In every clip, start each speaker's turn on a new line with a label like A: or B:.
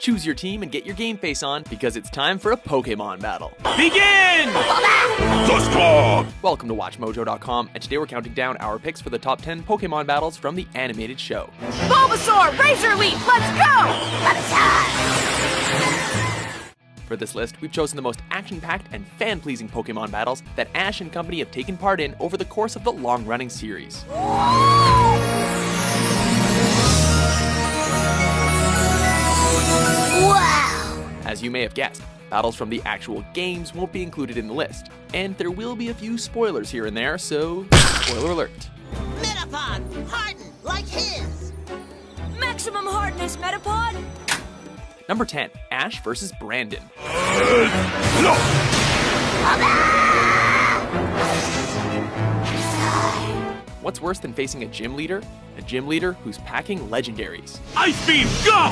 A: Choose your team and get your game face on because it's time for a Pokémon battle.
B: Begin!
C: The squad!
A: Welcome to WatchMojo.com, and today we're counting down our picks for the top 10 Pokémon battles from the animated show.
D: Bulbasaur, Razor Leaf, let's go!
A: For this list, we've chosen the most action-packed and fan-pleasing Pokémon battles that Ash and company have taken part in over the course of the long-running series.
D: Wow!
A: As you may have guessed, battles from the actual games won't be included in the list, and there will be a few spoilers here and there, so spoiler alert.
E: Metapod, hardened like his.
D: Maximum hardness, Metapod!
A: Number 10, Ash vs. Brandon. What's worse than facing a gym leader? A gym leader who's packing legendaries.
B: Ice Beam, go!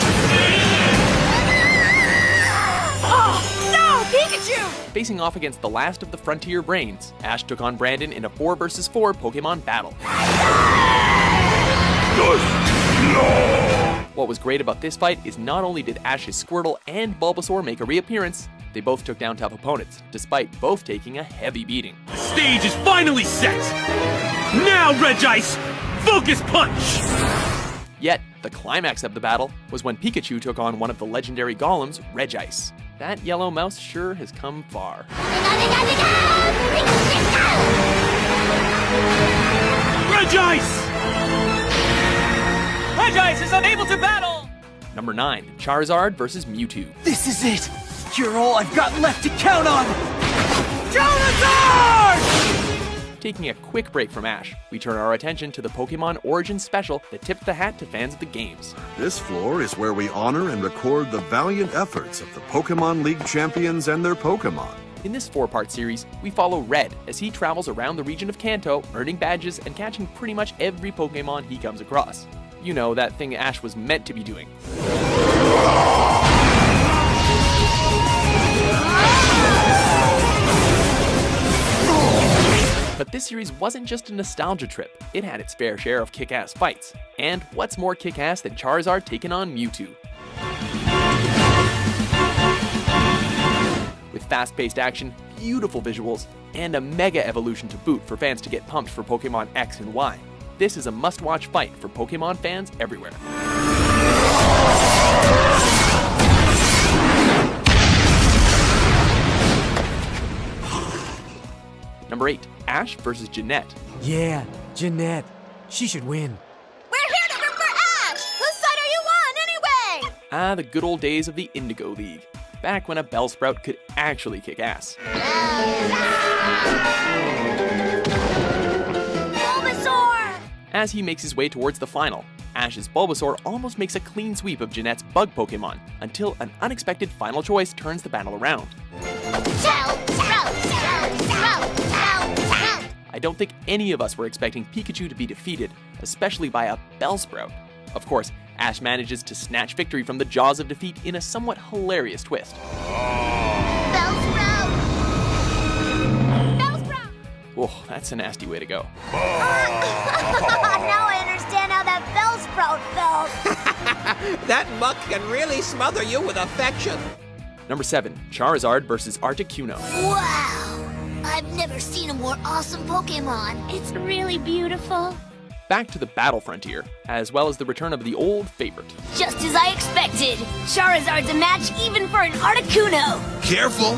D: Oh, no, Pikachu!
A: Facing off against the last of the Frontier Brains, Ash took on Brandon in a 4 vs. 4 Pokémon battle. What was great about this fight is not only did Ash's Squirtle and Bulbasaur make a reappearance, they both took down tough opponents, despite both taking a heavy beating.
B: The stage is finally set! Now, Regice, focus punch!
A: Yet, the climax of the battle was when Pikachu took on one of the legendary golems, Regice. That yellow mouse sure has come far.
B: Regice! Regice is unable to battle!
A: Number 9, Charizard vs. Mewtwo.
F: This is it! You're all I've got left to count on! Charizard!
A: Taking a quick break from Ash, we turn our attention to the Pokémon Origins special that tipped the hat to fans of the games.
C: This floor is where we honor and record the valiant efforts of the Pokémon League champions and their Pokémon.
A: In this 4-part series, we follow Red as he travels around the region of Kanto, earning badges and catching pretty much every Pokémon he comes across. You know, that thing Ash was meant to be doing. But this series wasn't just a nostalgia trip, it had its fair share of kick-ass fights. And what's more kick-ass than Charizard taking on Mewtwo? With fast-paced action, beautiful visuals, and a mega evolution to boot for fans to get pumped for Pokémon X and Y, this is a must-watch fight for Pokémon fans everywhere. Number 8, Ash vs. Jeanette.
F: Yeah, Jeanette. She should win.
D: We're here to root for Ash! Whose side are you on, anyway?
A: Ah, the good old days of the Indigo League. Back when a Bellsprout could actually kick ass.
D: Bulbasaur!
A: As he makes his way towards the final, Ash's Bulbasaur almost makes a clean sweep of Jeanette's bug Pokémon, until an unexpected final choice turns the battle around. I don't think any of us were expecting Pikachu to be defeated, especially by a Bellsprout. Of course, Ash manages to snatch victory from the jaws of defeat in a somewhat hilarious twist.
D: Bellsprout! Bellsprout!
A: Oh, that's a nasty way to go.
D: Now I understand how that Bellsprout felt.
E: That muck can really smother you with affection.
A: Number 7, Charizard vs. Articuno.
D: Wow! I've never seen a more awesome Pokémon. It's really beautiful.
A: Back to the battle frontier, as well as the return of the old favorite.
D: Just as I expected. Charizard's a match even for an Articuno.
G: Careful!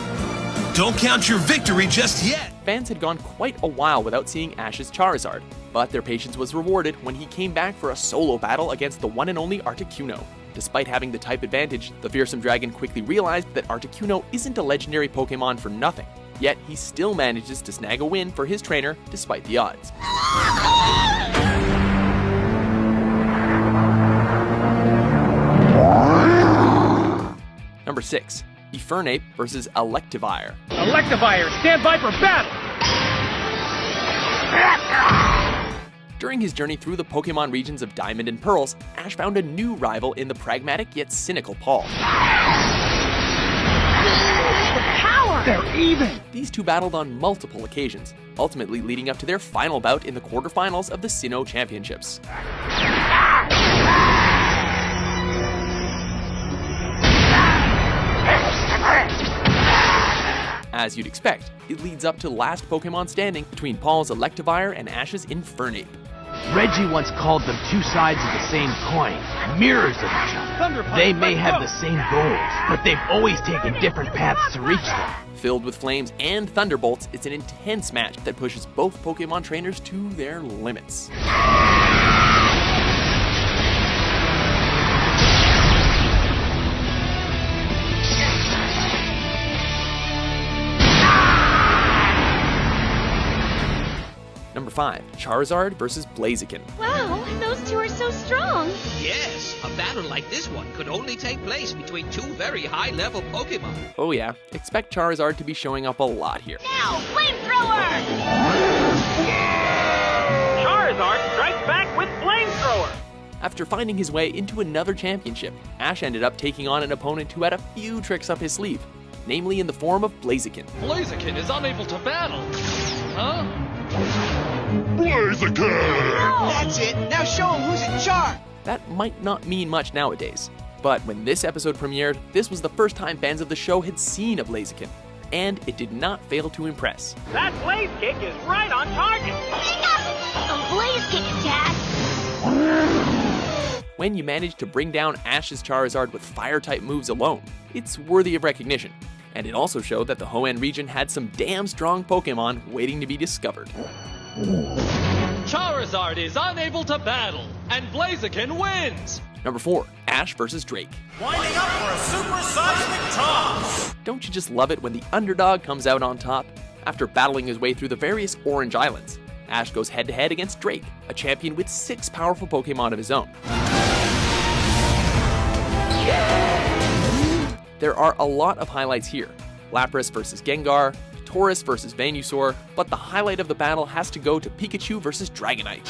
G: Don't count your victory just yet!
A: Fans had gone quite a while without seeing Ash's Charizard, but their patience was rewarded when he came back for a solo battle against the one and only Articuno. Despite having the type advantage, the fearsome dragon quickly realized that Articuno isn't a legendary Pokémon for nothing. Yet he still manages to snag a win for his trainer despite the odds. Number 6, Infernape vs. Electivire.
B: Electivire, stand by for battle!
A: During his journey through the Pokémon regions of Diamond and Pearls, Ash found a new rival in the pragmatic yet cynical Paul.
B: They're even!
A: These two battled on multiple occasions, ultimately leading up to their final bout in the quarterfinals of the Sinnoh Championships. As you'd expect, it leads up to last Pokemon standing between Paul's Electivire and Ash's Infernape.
H: Reggie once called them two sides of the same coin, mirrors of each other. They may have the same goals, but they've always taken different paths to reach them.
A: Filled with flames and thunderbolts, it's an intense match that pushes both Pokemon trainers to their limits. Number 5, Charizard versus Blaziken.
I: Wow, those two are so strong.
E: Yes, a battle like this one could only take place between two very high-level Pokémon.
A: Oh yeah, expect Charizard to be showing up a lot here.
I: Now, flamethrower!
B: Charizard strikes back with Flamethrower!
A: After finding his way into another championship, Ash ended up taking on an opponent who had a few tricks up his sleeve, namely in the form of Blaziken.
J: Blaziken is unable to battle. Huh?
B: Blaziken!
E: That's it! Now show him who's in charge!
A: That might not mean much nowadays, but when this episode premiered, this was the first time fans of the show had seen a Blaziken, and it did not fail to impress.
B: That Blaze Kick is right on target!
D: A Blaze Kick attack!
A: When you manage to bring down Ash's Charizard with Fire-type moves alone, it's worthy of recognition. And it also showed that the Hoenn region had some damn strong Pokemon waiting to be discovered.
J: Charizard is unable to battle, and Blaziken wins!
A: Number 4, Ash versus Drake.
B: Winding up for a super seismic toss!
A: Don't you just love it when the underdog comes out on top? After battling his way through the various Orange Islands, Ash goes head-to-head against Drake, a champion with 6 powerful Pokemon of his own. There are a lot of highlights here. Lapras versus Gengar, Tauros versus Venusaur, but the highlight of the battle has to go to Pikachu versus Dragonite.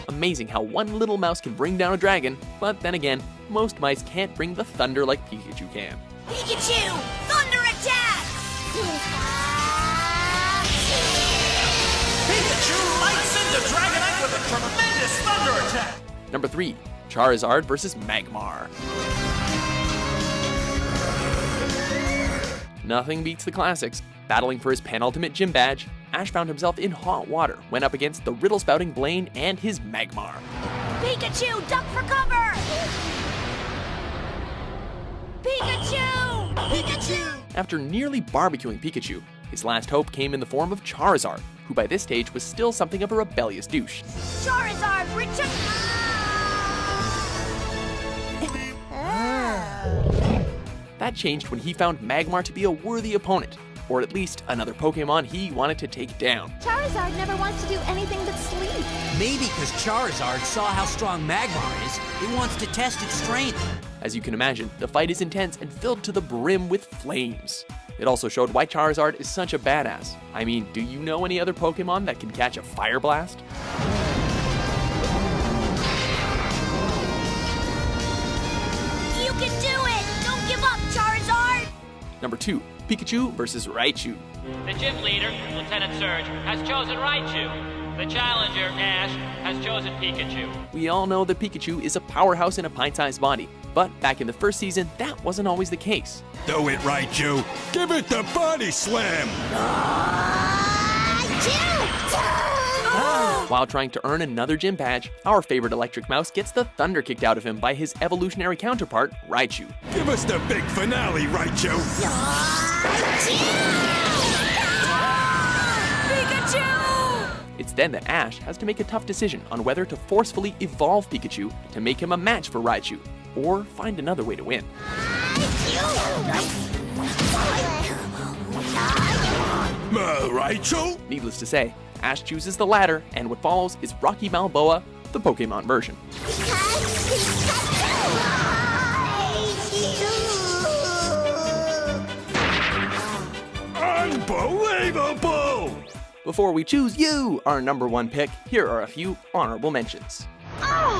A: Amazing how one little mouse can bring down a dragon, but then again, most mice can't bring the thunder like Pikachu can.
D: Pikachu! Thunder attack!
B: Pikachu lights into Dragonite with a tremendous thunder attack!
A: Number 3, Charizard versus Magmar. Nothing beats the classics. Battling for his penultimate gym badge, Ash found himself in hot water when up against the riddle-spouting Blaine and his Magmar.
D: Pikachu, duck for cover! Pikachu! Pikachu!
A: After nearly barbecuing Pikachu, his last hope came in the form of Charizard, who by this stage was still something of a rebellious douche.
D: Charizard, return!
A: That changed when he found Magmar to be a worthy opponent, or at least another Pokemon he wanted to take down.
I: Charizard never wants to do anything but sleep.
F: Maybe because Charizard saw how strong Magmar is, he wants to test its strength.
A: As you can imagine, the fight is intense and filled to the brim with flames. It also showed why Charizard is such a badass. I mean, do you know any other Pokemon that can catch a fire blast?
D: You can do it! Don't give up, Charizard!
A: Number 2, Pikachu versus Raichu.
K: The gym leader, Lieutenant Surge, has chosen Raichu. The challenger, Ash, has chosen Pikachu.
A: We all know that Pikachu is a powerhouse in a pint-sized body, but back in the first season, that wasn't always the case.
G: Do it, Raichu. Give it the body slam.
A: While trying to earn another gym badge, our favorite electric mouse gets the thunder kicked out of him by his evolutionary counterpart, Raichu.
G: Give us the big finale, Raichu.
D: Pikachu!
A: It's then that Ash has to make a tough decision on whether to forcefully evolve Pikachu to make him a match for Raichu, or find another way to win.
G: Raichu?
A: Needless to say, Ash chooses the latter, and what follows is Rocky Balboa, the Pokemon version.
G: Unbelievable!
A: Before we choose you, our number 1 pick, here are a few honorable mentions.
I: Oh!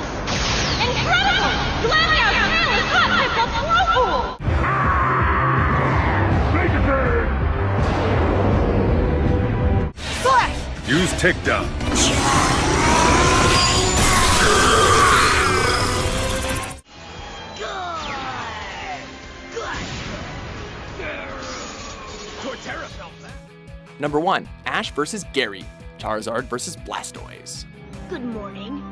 I: Incredible! Blackout really hot with the
C: Use takedown.
A: Number 1. Ash vs. Gary. Charizard vs. Blastoise.
I: Good morning.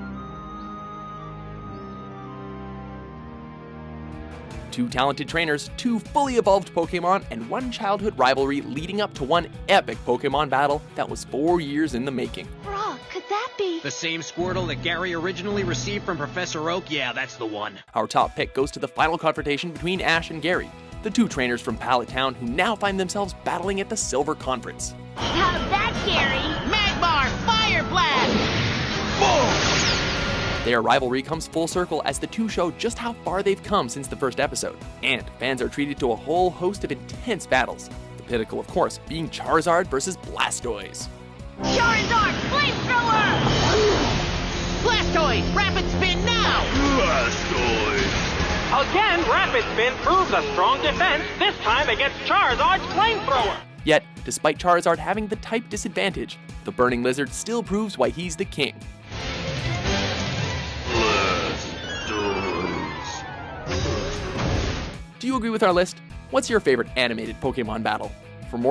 A: Two talented trainers, two fully evolved Pokémon, and one childhood rivalry leading up to one epic Pokémon battle that was 4 years in the making.
I: Brock, could that be?
F: The same Squirtle that Gary originally received from Professor Oak? Yeah, that's the one.
A: Our top pick goes to the final confrontation between Ash and Gary, the two trainers from Pallet Town who now find themselves battling at the Silver Conference.
I: How's that, Gary?
H: Magmar, Fire Blast!
A: Their rivalry comes full circle as the two show just how far they've come since the first episode, and fans are treated to a whole host of intense battles. The pinnacle, of course, being Charizard versus Blastoise.
I: Charizard, flamethrower!
H: Blastoise, rapid spin now!
K: Again, Rapid Spin proves a strong defense, this time against Charizard's flamethrower.
A: Yet, despite Charizard having the type disadvantage, the Burning Lizard still proves why he's the king. Do you agree with our list? What's your favorite animated Pokémon battle? For more